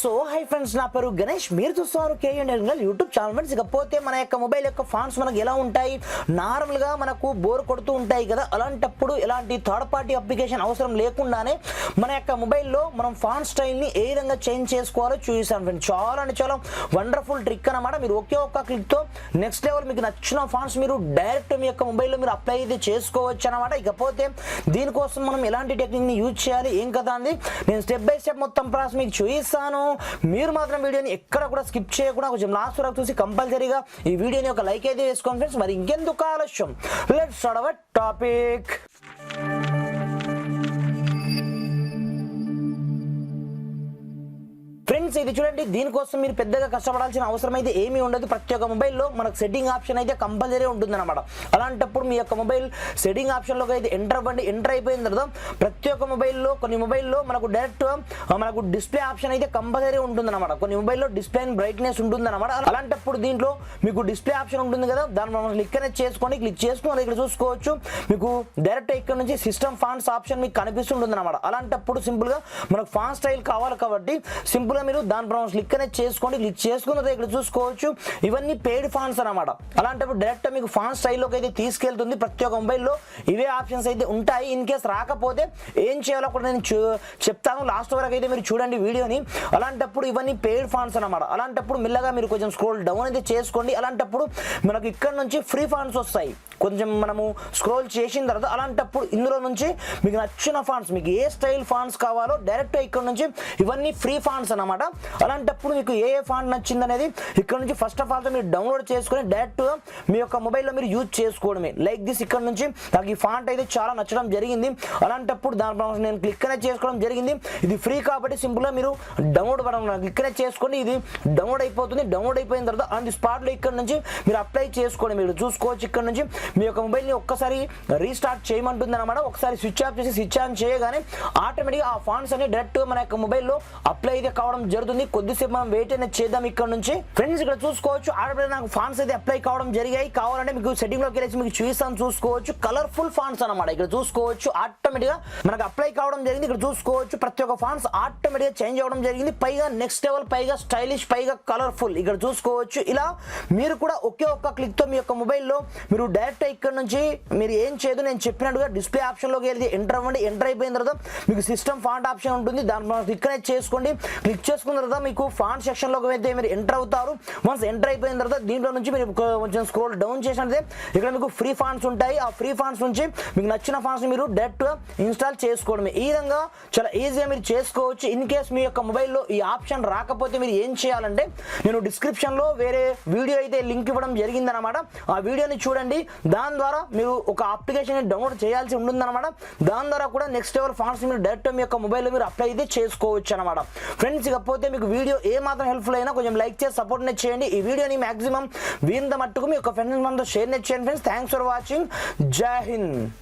So hi friends, నా పేరు గణేష్. మీరు చూస్తున్నారు కేఎన్ఎల్ యూట్యూబ్ ఛానల్. ఫ్రెండ్స్, ఇకపోతే మన యొక్క మొబైల్ యొక్క ఫాంట్స్ మనకు ఎలా ఉంటాయి, నార్మల్గా మనకు బోర్ కొడుతూ ఉంటాయి కదా, అలాంటప్పుడు ఎలాంటి థర్డ్ పార్టీ అప్లికేషన్ అవసరం లేకుండానే మన యొక్క మొబైల్లో మనం ఫాంట్ స్టైల్ని ఏ విధంగా చేంజ్ చేసుకోవాలో చూసాను ఫ్రెండ్స్. చాలా అంటే చాలా వండర్ఫుల్ ట్రిక్ అనమాట. మీరు ఒకే ఒక్క క్లిక్తో నెక్స్ట్ లెవెల్ మీకు నచ్చిన ఫాంట్స్ మీరు డైరెక్ట్ మీ యొక్క మొబైల్లో మీరు అప్లై అయితే చేసుకోవచ్చు అనమాట. ఇకపోతే దీనికోసం మనం ఎలాంటి టెక్నిక్ని యూజ్ చేయాలి ఏం కదా అండి, నేను స్టెప్ బై స్టెప్ మొత్తం ప్రాసెస్ మీకు చూపిస్తాను. మీరు మాత్రం వీడియోని ఎక్కడ కూడా స్కిప్ చేయకుండా కొంచెం లాస్ట్ వరకు చూసి కంపల్సరీగా ఈ వీడియోని ఒక లైక్ అయితే వేసుకోండి ఫ్రెండ్స్. మరి ఇంకెందుకు ఆలస్యం, let's start our topic. Friends, ఇది చూడండి, దీనికోసం మీరు పెద్దగా కష్టపడాల్సిన అవసరం అయితే ఏమీ ఉండదు. ప్రతి ఒక్క మొబైల్లో మనకు సెట్టింగ్ ఆప్షన్ అయితే కంపల్సరీ ఉంటుంది అనమాట. అలాంటప్పుడు మీ యొక్క మొబైల్ సెట్టింగ్ ఆప్షన్లోకి అయితే ఎంటర్ అవ్వండి. ఎంటర్ అయిపోయిన తర్వాత ప్రతి ఒక్క మొబైల్లో కొన్ని మొబైల్లో మనకు డైరెక్ట్ మనకు డిస్ప్లే ఆప్షన్ అయితే కంపల్సరీ ఉంటుంది అనమాట. కొన్ని మొబైల్లో డిస్ప్లే బ్రైట్నెస్ ఉంటుంది అనమాట. అలాంటప్పుడు దీంట్లో మీకు డిస్ప్లే ఆప్షన్ ఉంటుంది కదా, దాన్ని మనం క్లిక్ అనేది చేసుకోండి. క్లిక్ చేసుకుని ఇక్కడ చూసుకోవచ్చు, మీకు డైరెక్ట్ ఇక్కడ నుంచి సిస్టమ్ ఫాంట్స్ ఆప్షన్ మీకు కనిపిస్తుంటుంది అనమాట. అలాంటప్పుడు సింపుల్గా మనకు ఫాంట్ స్టైల్ కావాలి కాబట్టి సింపుల్గా మీరు దాని క్లిక్ అనేది చేసుకోండి. క్లిక్ చేసుకున్న తర్వాత ఇక్కడ చూసుకోవచ్చు, ఇవన్నీ పెయిడ్ ఫాంట్స్ అనమాట. అలాంటప్పుడు డైరెక్ట్ మీకు ఫాంట్ స్టైల్లోకి అయితే తీసుకెళ్తుంది. ప్రతి ఒక్క మొబైల్లో ఇవే ఆప్షన్స్ అయితే ఉంటాయి. ఇన్ కేస్ రాకపోతే ఏం చేయాలో కూడా నేను చెప్తాను, లాస్ట్ వరకు అయితే మీరు చూడండి వీడియోని. అలాంటప్పుడు ఇవన్నీ పెయిడ్ ఫాంట్స్ అనమాట. అలాంటప్పుడు మెల్లగా మీరు కొంచెం స్క్రోల్ డౌన్ అయితే చేసుకోండి. అలాంటప్పుడు మనకు ఇక్కడ నుంచి ఫ్రీ ఫాంట్స్ వస్తాయి కొంచెం మనము స్క్రోల్ చేసిన తర్వాత. అలాంటప్పుడు ఇందులో నుంచి మీకు నచ్చిన ఫాంట్స్, మీకు ఏ స్టైల్ ఫాంట్స్ కావాలో డైరెక్ట్ ఇక్కడ నుంచి ఇవన్నీ ఫ్రీ ఫాంట్స్ అనమాట. అలాంటప్పుడు మీకు ఏ ఫాంట్ నచ్చింది అనేది ఇక్కడ నుంచి ఫస్ట్ ఆఫ్ ఆల్ మీరు డౌన్లోడ్ చేసుకొని డైరెక్ట్ మీ యొక్క మొబైల్లో మీరు యూజ్ చేసుకోవడమే. లైక్ దిస్, ఇక్కడ నుంచి నాకు ఈ ఫాంట్ అయితే చాలా నచ్చడం జరిగింది. అలాంటప్పుడు దాని నేను క్లిక్ అనేది చేసుకోవడం జరిగింది. ఇది ఫ్రీ కాబట్టి సింపుల్గా మీరు డౌన్లోడ్ క్లిక్ అనేది చేసుకోండి. ఇది డౌన్లోడ్ అయిపోతుంది. డౌన్లోడ్ అయిపోయిన తర్వాత ఆన్ ది స్పాట్లో ఇక్కడ నుంచి మీరు అప్లై చేసుకోండి. మీరు చూసుకోవచ్చు, ఇక్కడ నుంచి మీ యొక్క మొబైల్ని ఒక్కసారి రీస్టార్ట్ చేయమంటుంది అనమాట. ఒకసారి స్విచ్ ఆఫ్ చేసి స్విచ్ ఆన్ చేయగానే ఆటోమేటిక్గా ఆ ఫాంట్స్ అన్ని డైరెక్ట్ మన యొక్క మొబైల్లో అప్లై అయితే కావడం జరుగుతుంది. కొద్దిసేపు మనం వెయిట్ అనేది చేద్దాం. ఇక్కడ నుంచి ఫ్రెండ్స్ ఇక్కడ చూసుకోవచ్చు, ఆటోమేటిక్ నాకు ఫాంట్స్ అయితే అప్లై కావడం జరిగాయి. కావాలంటే మీకు సెట్టింగ్ లోకి వెళ్ళి మీకు చూస్తాను. చూసుకోవచ్చు, కలర్ఫుల్ ఫాంట్స్ అనమాట. ఇక్కడ చూసుకోవచ్చు, ఆటోమేటిక్ గా మనకు అప్లై కావడం జరిగింది. ఇక్కడ చూసుకోవచ్చు, ప్రతి ఒక్క ఫాంట్స్ ఆటోమేటిక్ గా చేంజ్ అవ్వడం జరిగింది. పైగా నెక్స్ట్ లెవెల్, పైగా స్టైలిష్, పైగా కలర్ఫుల్. ఇక్కడ చూసుకోవచ్చు, ఇలా మీరు కూడా ఒకే ఒక్క క్లిక్ తో మీ యొక్క మొబైల్లో మీరు డైరెక్ట్ ఇక్కడ నుంచి మీరు ఏం చేయదు, నేను చెప్పినట్టుగా డిస్ప్లే ఆప్షన్ లోకి వెళ్ళి ఎంటర్ అవ్వండి. ఎంటర్ అయిపోయిన తర్వాత మీకు సిస్టమ్ ఫాంట్ ఆప్షన్ ఉంటుంది, దాన్ని క్లిక్ అనేది చేసుకోండి. క్లిక్ చేసుకున్న తర్వాత మీకు ఫాంట్ సెక్షన్ లోకి అయితే మీరు ఎంటర్ అవుతారు. వన్స్ ఎంటర్ అయిపోయిన తర్వాత దీంట్లో నుంచి మీరు కొంచెం స్క్రోల్ డౌన్ చేసినట్లయితే ఇక్కడ మీకు ఫ్రీ ఫాంట్స్ ఉంటాయి. ఆ ఫ్రీ ఫాంట్స్ నుంచి మీకు నచ్చిన ఫాంట్స్ మీరు డైరెక్ట్ ఇన్స్టాల్ చేసుకోవడమే. ఈ విధంగా చాలా ఈజీగా మీరు చేసుకోవచ్చు. ఇన్ కేస్ మీ యొక్క మొబైల్లో ఈ ఆప్షన్ రాకపోతే మీరు ఏం చేయాలంటే, నేను డిస్క్రిప్షన్ లో వేరే వీడియో అయితే లింక్ ఇవ్వడం జరిగిందనమాట. ఆ వీడియోని చూడండి. దాని ద్వారా మీరు ఒక అప్లికేషన్ డౌన్లోడ్ చేయాల్సి ఉంటుందన్నమాట. దాని ద్వారా కూడా నెక్స్ట్ లెవెల్ ఫాంట్స్ మీరు డైరెక్ట్ మీ యొక్క మొబైల్లో మీరు అప్లై అయితే చేసుకోవచ్చు అనమాట. ఫ్రెండ్స్, ఇకపోతే మీకు వీడియో ఏ మాత్రం హెల్ప్ఫుల్ అయినా కొంచెం లైక్ చేసి సపోర్ట్ చేయండి. ఈ వీడియోని మాక్సిమం వీంత మట్టుకు మీ యొక్క ఫ్రెండ్స్ మనతో షేర్ చేయండి ఫ్రెండ్స్. Thanks for watching. జై హింద్.